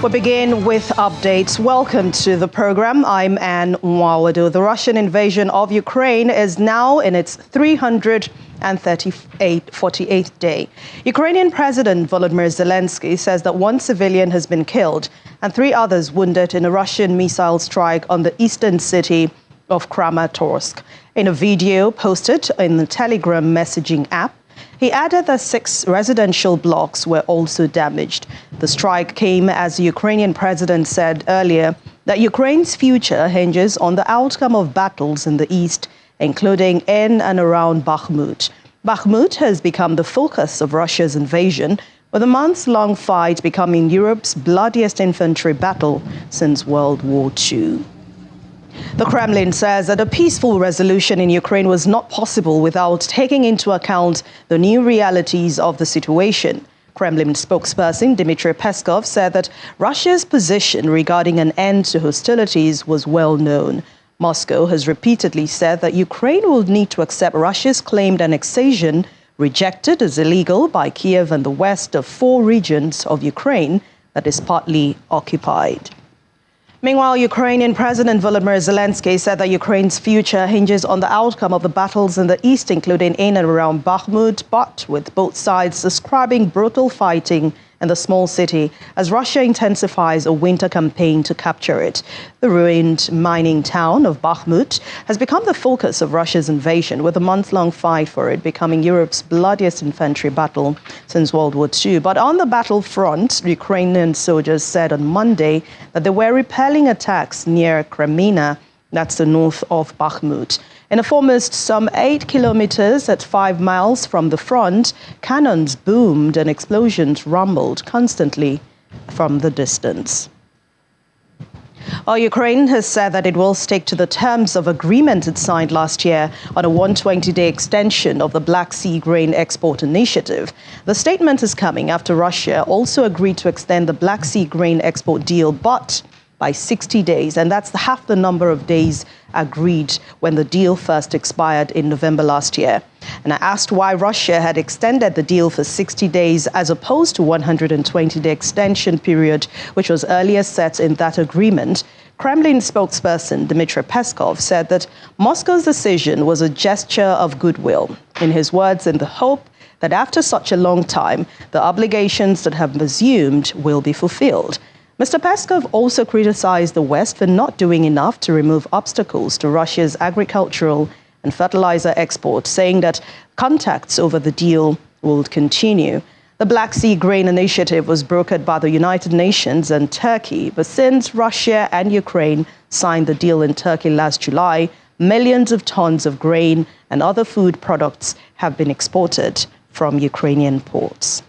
We begin with updates. Welcome to the program. I'm Anne Nwawadu. The Russian invasion of Ukraine is now in its 348th day. Ukrainian President Volodymyr Zelensky says that one civilian has been killed and 3 others wounded in a Russian missile strike on the eastern city of Kramatorsk. In a video posted in the Telegram messaging app, he added that 6 residential blocks were also damaged. The strike came as the Ukrainian president said earlier that Ukraine's future hinges on the outcome of battles in the east, including in and around Bakhmut. Bakhmut has become the focus of Russia's invasion, with a months-long fight becoming Europe's bloodiest infantry battle since World War II. The Kremlin says that a peaceful resolution in Ukraine was not possible without taking into account the new realities of the situation. Kremlin spokesperson Dmitry Peskov said that Russia's position regarding an end to hostilities was well known. Moscow has repeatedly said that Ukraine will need to accept Russia's claimed annexation, rejected as illegal by Kiev and the west of 4 regions of Ukraine that is partly occupied. Meanwhile, Ukrainian President Volodymyr Zelensky said that Ukraine's future hinges on the outcome of the battles in the east, including in and around Bakhmut, but with both sides describing brutal fighting in the small city as Russia intensifies a winter campaign to capture it. The ruined mining town of Bakhmut has become the focus of Russia's invasion, with a month-long fight for it becoming Europe's bloodiest infantry battle since World War II. But on the battlefront, Ukrainian soldiers said on Monday that they were repelling attacks near Kreminna, that's the north of Bakhmut. In a foremost some 8 kilometers at 5 miles from the front, cannons boomed and explosions rumbled constantly from the distance. Ukraine has said that it will stick to the terms of agreement it signed last year on a 120-day extension of the Black Sea grain export initiative. The statement is coming after Russia also agreed to extend the Black Sea grain export deal, but by 60 days, and that's half the number of days agreed when the deal first expired in November last year. And I asked why Russia had extended the deal for 60 days as opposed to 120-day extension period, which was earlier set in that agreement. Kremlin spokesperson Dmitry Peskov said that Moscow's decision was a gesture of goodwill. In his words, in the hope that after such a long time, the obligations that have resumed will be fulfilled. Mr. Peskov also criticized the West for not doing enough to remove obstacles to Russia's agricultural and fertilizer exports, saying that contacts over the deal will continue. The Black Sea Grain Initiative was brokered by the United Nations and Turkey, but since Russia and Ukraine signed the deal in Turkey last July, millions of tons of grain and other food products have been exported from Ukrainian ports.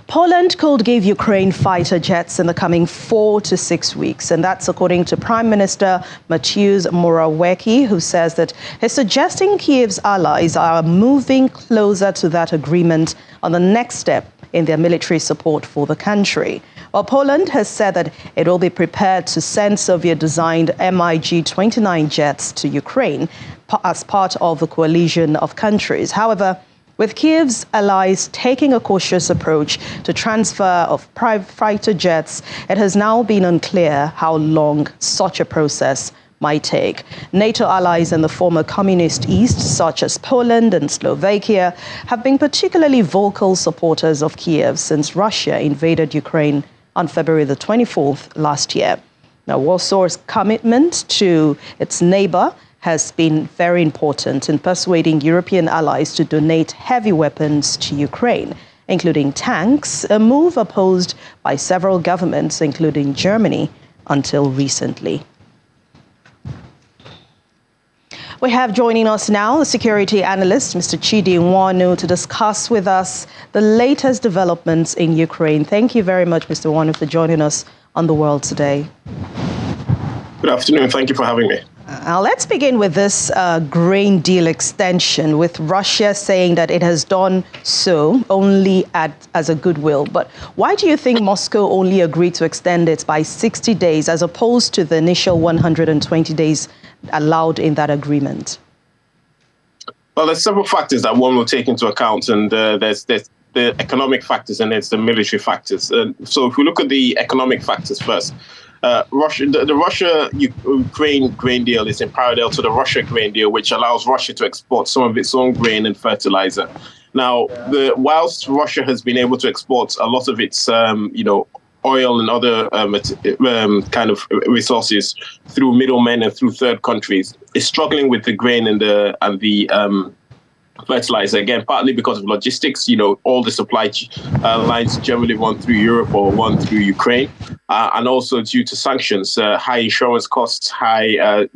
Poland could give Ukraine fighter jets in the coming 4 to 6 weeks, and that's according to Prime Minister Mateusz Morawiecki, who says that he's suggesting Kiev's allies are moving closer to that agreement on the next step in their military support for the country. While Poland has said that it will be prepared to send Soviet-designed MiG-29 jets to Ukraine as part of the coalition of countries. However, with Kiev's allies taking a cautious approach to transfer of fighter jets, it has now been unclear how long such a process might take. NATO allies in the former communist East, such as Poland and Slovakia, have been particularly vocal supporters of Kiev since Russia invaded Ukraine on February the 24th last year. Now, Warsaw's commitment to its neighbor has been very important in persuading European allies to donate heavy weapons to Ukraine, including tanks, a move opposed by several governments, including Germany, until recently. We have joining us now the security analyst, Mr. Chidi Nwanu, to discuss with us the latest developments in Ukraine. Thank you very much, Mr. Nwanu, for joining us on The World Today. Good afternoon. Thank you for having me. Now, let's begin with this grain deal extension, with Russia saying that it has done so only as a goodwill. But why do you think Moscow only agreed to extend it by 60 days as opposed to the initial 120 days allowed in that agreement? Well, there's several factors that one will take into account, and there's the economic factors and there's the military factors. So if we look at the economic factors first, the Russia-Ukraine grain deal is in parallel to the Russia grain deal, which allows Russia to export some of its own grain and fertilizer. Now, whilst Russia has been able to export a lot of its, oil and other kind of resources through middlemen and through third countries, is struggling with the grain and the fertilizer, again, partly because of logistics. All the supply lines generally run through Europe or run through Ukraine, and also due to sanctions, high insurance costs, high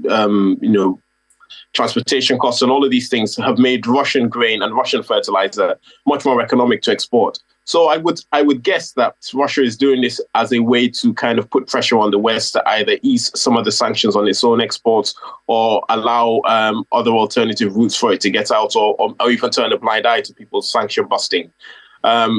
transportation costs, and all of these things have made Russian grain and Russian fertilizer much more economic to export. So I would guess that Russia is doing this as a way to kind of put pressure on the West to either ease some of the sanctions on its own exports or allow other alternative routes for it to get out, or even turn a blind eye to people's sanction busting.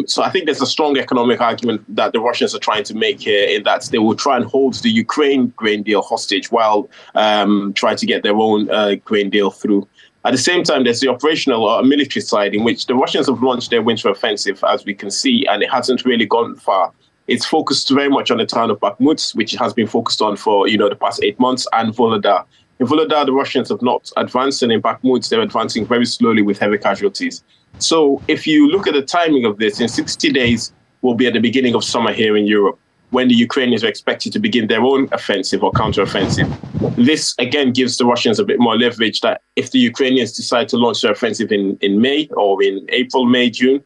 So I think there's a strong economic argument that the Russians are trying to make here, in that they will try and hold the Ukraine grain deal hostage while trying to get their own grain deal through. At the same time, there's the operational or military side, in which the Russians have launched their winter offensive, as we can see, and it hasn't really gone far. It's focused very much on the town of Bakhmut, which has been focused on for the past 8 months, and Volodar. In Volodar, the Russians have not advanced, and in Bakhmut, they're advancing very slowly with heavy casualties. So if you look at the timing of this, in 60 days, we'll be at the beginning of summer here in Europe, when the Ukrainians are expected to begin their own offensive or counteroffensive. This, again, gives the Russians a bit more leverage that if the Ukrainians decide to launch their offensive in May or in April, May, June,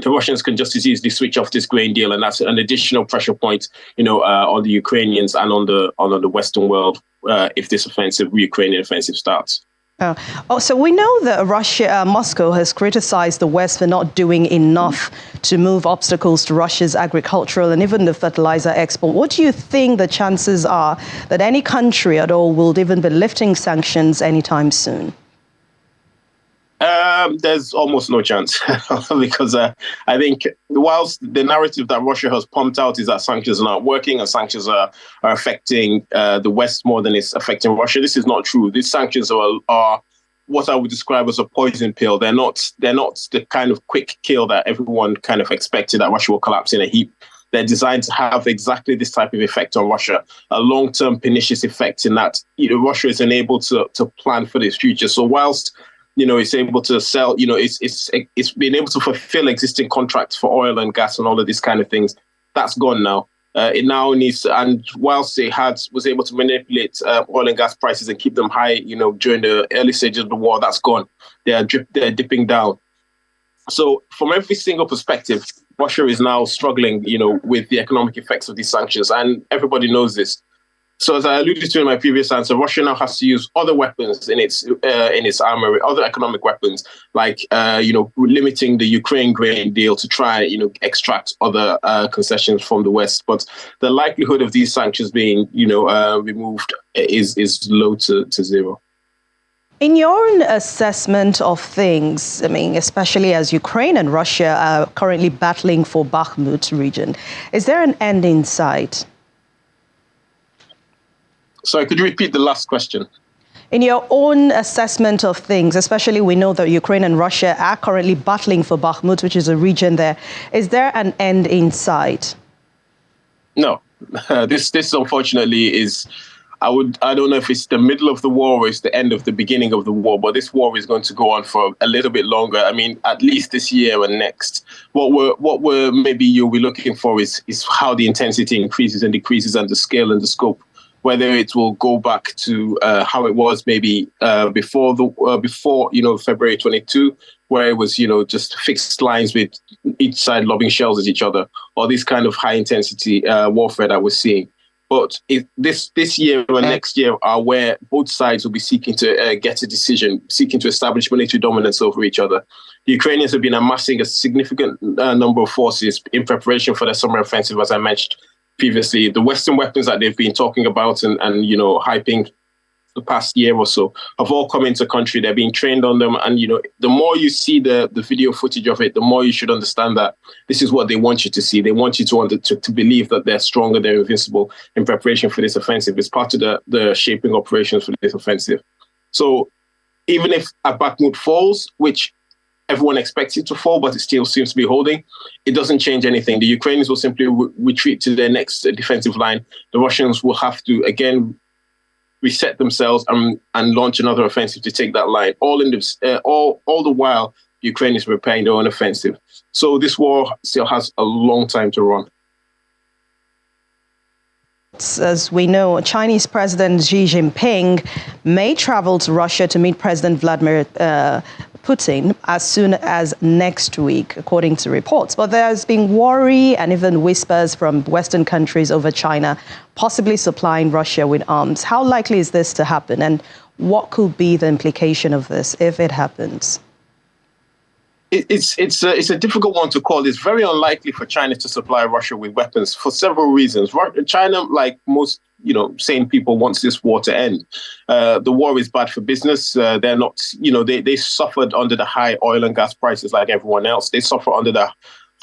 the Russians can just as easily switch off this grain deal, and that's an additional pressure point, on the Ukrainians and on the Western world if this Ukrainian offensive starts. So we know that Moscow has criticized the West for not doing enough to move obstacles to Russia's agricultural and even the fertilizer export. What do you think the chances are that any country at all will even be lifting sanctions anytime soon? There's almost no chance because I think whilst the narrative that Russia has pumped out is that sanctions are not working and sanctions are affecting the West more than it's affecting Russia, this is not true. These sanctions are what I would describe as a poison pill. They're not the kind of quick kill that everyone kind of expected, that Russia will collapse in a heap. They're designed to have exactly this type of effect on Russia, a long-term pernicious effect in that Russia is unable to plan for this future. So whilst it's able to sell, it's been able to fulfill existing contracts for oil and gas and all of these kind of things. That's gone now. It now needs, and whilst it was able to manipulate oil and gas prices and keep them high, during the early stages of the war, that's gone. They're dipping down. So from every single perspective, Russia is now struggling, with the economic effects of these sanctions, and everybody knows this. So as I alluded to in my previous answer, Russia now has to use other weapons in its armory, other economic weapons, like limiting the Ukraine grain deal to try extract other concessions from the West. But the likelihood of these sanctions being removed is low to zero. In your own assessment of things, especially as Ukraine and Russia are currently battling for Bakhmut region, is there an end in sight? Sorry, could you repeat the last question? In your own assessment of things, especially we know that Ukraine and Russia are currently battling for Bakhmut, which is a region there. Is there an end in sight? No. This unfortunately is, I don't know if it's the middle of the war or it's the end of the beginning of the war, but this war is going to go on for a little bit longer. At least this year and next. What we're maybe you'll be looking for is how the intensity increases and decreases, and the scale and the scope. Whether it will go back to how it was maybe before February 22, where it was just fixed lines with each side lobbing shells at each other, or this kind of high intensity warfare that we're seeing. But this year and next year are where both sides will be seeking to get a decision, seeking to establish military dominance over each other. The Ukrainians have been amassing a significant number of forces in preparation for their summer offensive, as I mentioned previously. The Western weapons that they've been talking about and hyping the past year or so have all come into country. They're being trained on them, and the more you see the video footage of it, the more you should understand that this is what they want you to see. They want you to believe that they're stronger, they're invincible in preparation for this offensive. It's part of the shaping operations for this offensive. So even if Bakhmut falls, which everyone expects it to fall, but it still seems to be holding. It doesn't change anything. The Ukrainians will simply retreat to their next defensive line. The Russians will have to, again, reset themselves and launch another offensive to take that line. All the while, Ukraine is preparing their own offensive. So this war still has a long time to run. As we know, Chinese President Xi Jinping may travel to Russia to meet President Vladimir Putin as soon as next week, according to reports. But there's been worry and even whispers from Western countries over China possibly supplying Russia with arms. How likely is this to happen, and what could be the implication of this if it happens? It's a difficult one to call. It's very unlikely for China to supply Russia with weapons for several reasons. China, like most sane people, wants this war to end. The war is bad for business. They're not, they suffered under the high oil and gas prices like everyone else. They suffer under the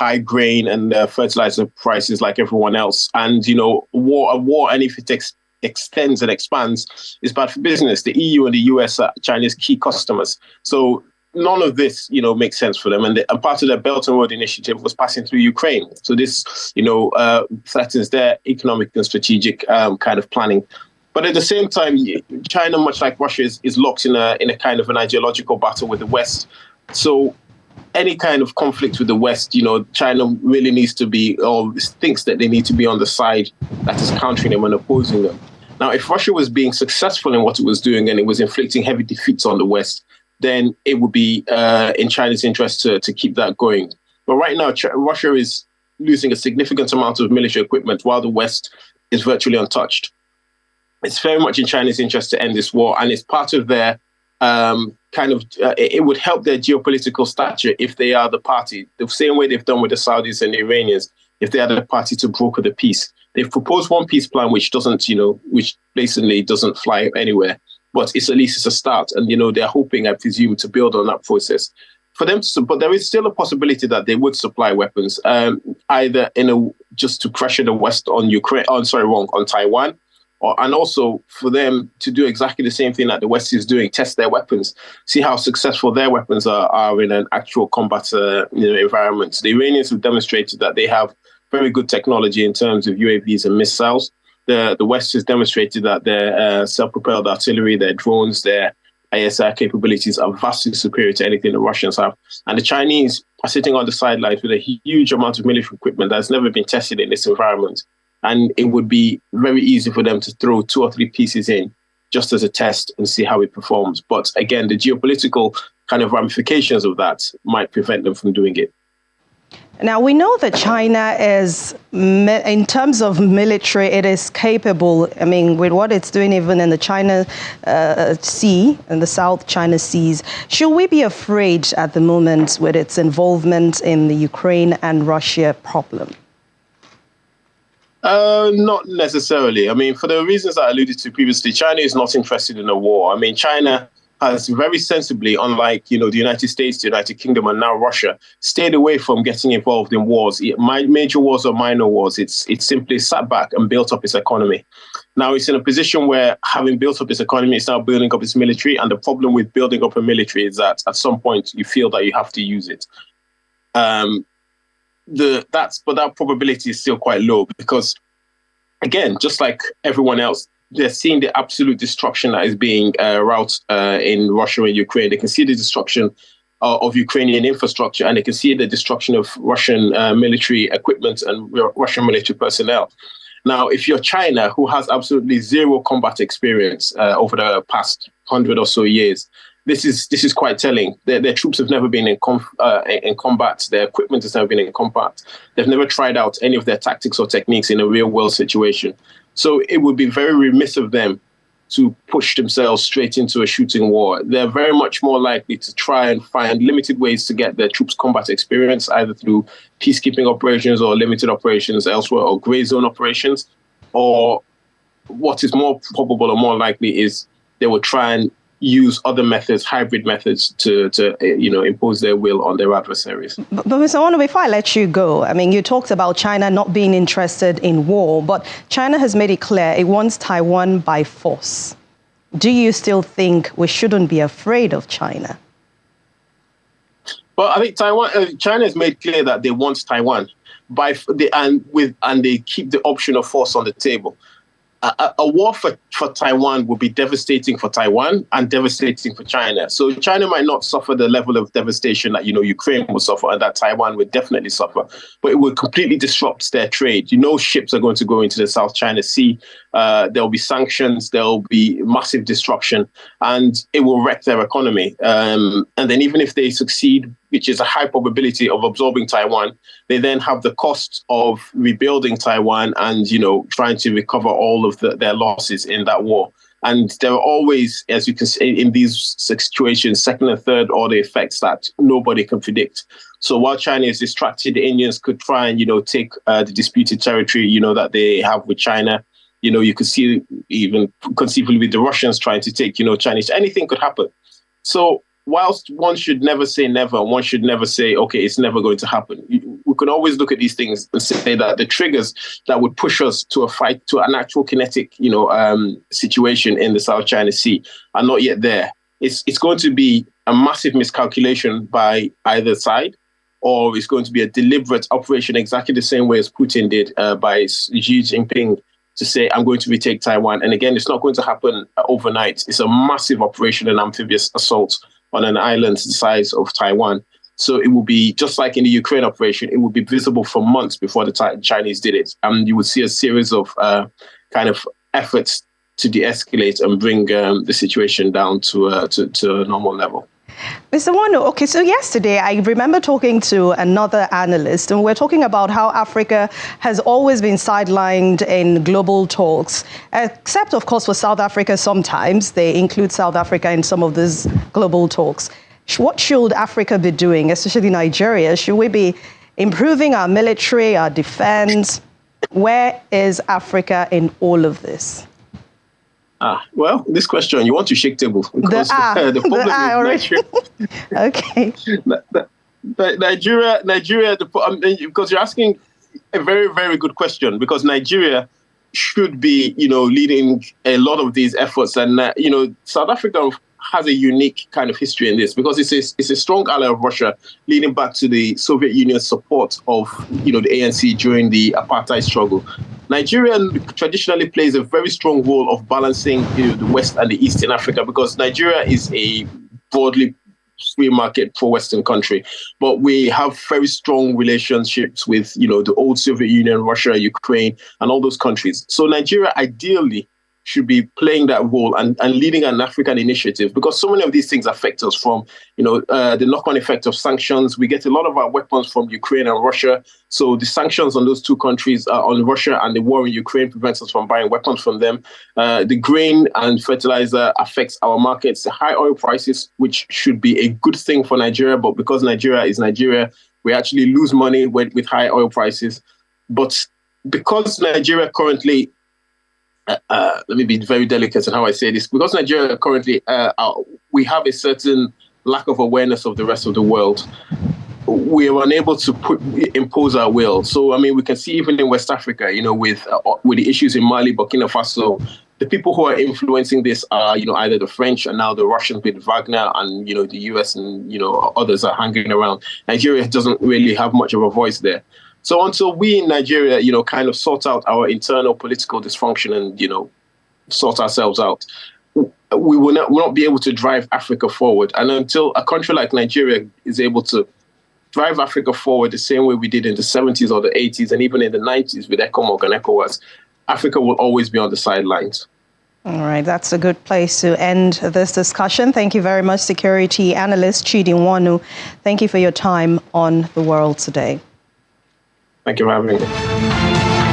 high grain and fertilizer prices like everyone else. And a war, and if it extends and expands, is bad for business. The EU and the US are China's key customers. So none of this, makes sense for them. And part of their Belt and Road Initiative was passing through Ukraine. So this, threatens their economic and strategic kind of planning. But at the same time, China, much like Russia, is locked in a kind of an ideological battle with the West. So any kind of conflict with the West, China really needs to be, or thinks that they need to be on the side that is countering them and opposing them. Now, if Russia was being successful in what it was doing and it was inflicting heavy defeats on the West, then it would be in China's interest to keep that going. But right now, Russia is losing a significant amount of military equipment while the West is virtually untouched. It's very much in China's interest to end this war, and it's part of their it would help their geopolitical stature if they are the party, the same way they've done with the Saudis and the Iranians, if they are the party to broker the peace. They've proposed one peace plan which doesn't, which basically doesn't fly anywhere. But at least it's a start. And, they're hoping, I presume, to build on that process. For them but there is still a possibility that they would supply weapons, either just to pressure the West on on Taiwan, and also for them to do exactly the same thing that the West is doing, test their weapons, see how successful their weapons are in an actual combat environment. The Iranians have demonstrated that they have very good technology in terms of UAVs and missiles. The West has demonstrated that their self-propelled artillery, their drones, their ISR capabilities are vastly superior to anything the Russians have. And the Chinese are sitting on the sidelines with a huge amount of military equipment that's never been tested in this environment. And it would be very easy for them to throw 2 or 3 pieces in just as a test and see how it performs. But again, the geopolitical kind of ramifications of that might prevent them from doing it. Now, we know that China is, in terms of military, it is capable, with what it's doing even in the China Sea, in the South China Seas. Should we be afraid at the moment with its involvement in the Ukraine and Russia problem? Not necessarily. For the reasons I alluded to previously, China is not interested in a war. China has very sensibly, unlike the United States, the United Kingdom, and now Russia, stayed away from getting involved in wars, major wars or minor wars. It's simply sat back and built up its economy. Now it's in a position where, having built up its economy, it's now building up its military. And the problem with building up a military is that at some point you feel that you have to use it. But that probability is still quite low because, again, just like everyone else, they're seeing the absolute destruction that is being wrought in Russia and Ukraine. They can see the destruction of Ukrainian infrastructure, and they can see the destruction of Russian military equipment and Russian military personnel. Now, if you're China, who has absolutely zero combat experience over the past 100 or so years, this is quite telling. Their troops have never been in combat. Their equipment has never been in combat. They've never tried out any of their tactics or techniques in a real world situation. So it would be very remiss of them to push themselves straight into a shooting war. They're very much more likely to try and find limited ways to get their troops combat experience, either through peacekeeping operations or limited operations elsewhere, or grey zone operations. Or what is more probable or more likely is they will try and use other methods, hybrid methods, to impose their will on their adversaries. But Mr. Ono, before I let you go, you talked about China not being interested in war, but China has made it clear it wants Taiwan by force. Do you still think we shouldn't be afraid of China? Well, I think China has made clear that they want Taiwan, and they keep the option of force on the table. A war for Taiwan would be devastating for Taiwan and devastating for China. So China might not suffer the level of devastation that, Ukraine will suffer and that Taiwan would definitely suffer, but it would completely disrupt their trade. Ships are going to go into the South China Sea. There'll be sanctions, there'll be massive disruption, and it will wreck their economy. And then even if they succeed, which is a high probability of absorbing Taiwan, they then have the cost of rebuilding Taiwan and, trying to recover all of their losses in that war. And there are always, as you can see in these situations, second and third order effects that nobody can predict. So while China is distracted, the Indians could try and, take the disputed territory, that they have with China. You could see even conceivably with the Russians trying to take, Chinese. Anything could happen. So whilst one should never say never, one should never say, okay, it's never going to happen. We can always look at these things and say that the triggers that would push us to a fight, to an actual kinetic, situation in the South China Sea are not yet there. It's going to be a massive miscalculation by either side, or it's going to be a deliberate operation exactly the same way as Putin did by Xi Jinping to say, I'm going to retake Taiwan. And again, it's not going to happen overnight. It's a massive operation, an amphibious assault on an island the size of Taiwan. So it will be just like in the Ukraine operation, it will be visible for months before the Chinese did it. And you would see a series of kind of efforts to de-escalate and bring the situation down to a normal level. Mr. Wanu, okay, so yesterday I remember talking to another analyst, and we're talking about how Africa has always been sidelined in global talks, except, of course, for South Africa sometimes. They include South Africa in some of these global talks. What should Africa be doing, especially Nigeria? Should we be improving our military, our defense? Where is Africa in all of this? Well, this question, you want to shake tables because the problem with Nigeria. Nigeria, because you're asking a very, very good question, because Nigeria should be, leading a lot of these efforts. And, South Africa has a unique kind of history in this because it's a strong ally of Russia, leading back to the Soviet Union's support of, the ANC during the apartheid struggle. Nigeria traditionally plays a very strong role of balancing the West and the East in Africa, because Nigeria is a broadly free market pro-Western country, but we have very strong relationships with the old Soviet Union, Russia, Ukraine, and all those countries. So Nigeria ideally should be playing that role and leading an African initiative, because so many of these things affect us, from the knock-on effect of sanctions. We get a lot of our weapons from Ukraine and Russia. So the sanctions on those two countries, on Russia, and the war in Ukraine prevents us from buying weapons from them. The grain and fertilizer affects our markets. The high oil prices, which should be a good thing for Nigeria, but because Nigeria is Nigeria, we actually lose money with high oil prices. But because Nigeria currently, let me be very delicate in how I say this, because Nigeria currently, we have a certain lack of awareness of the rest of the world. We are unable to impose our will. So, we can see even in West Africa, with the issues in Mali, Burkina Faso, the people who are influencing this are, either the French and now the Russians with Wagner, and, the US and, others are hanging around. Nigeria doesn't really have much of a voice there. So until we in Nigeria, kind of sort out our internal political dysfunction and, sort ourselves out, we will not be able to drive Africa forward. And until a country like Nigeria is able to drive Africa forward the same way we did in the 70s or the 80s and even in the 90s with ECOMOG and ECOWAS, Africa will always be on the sidelines. All right, that's a good place to end this discussion. Thank you very much, security analyst Chidi Nwanu. Thank you for your time on The World Today. Thank you for having me.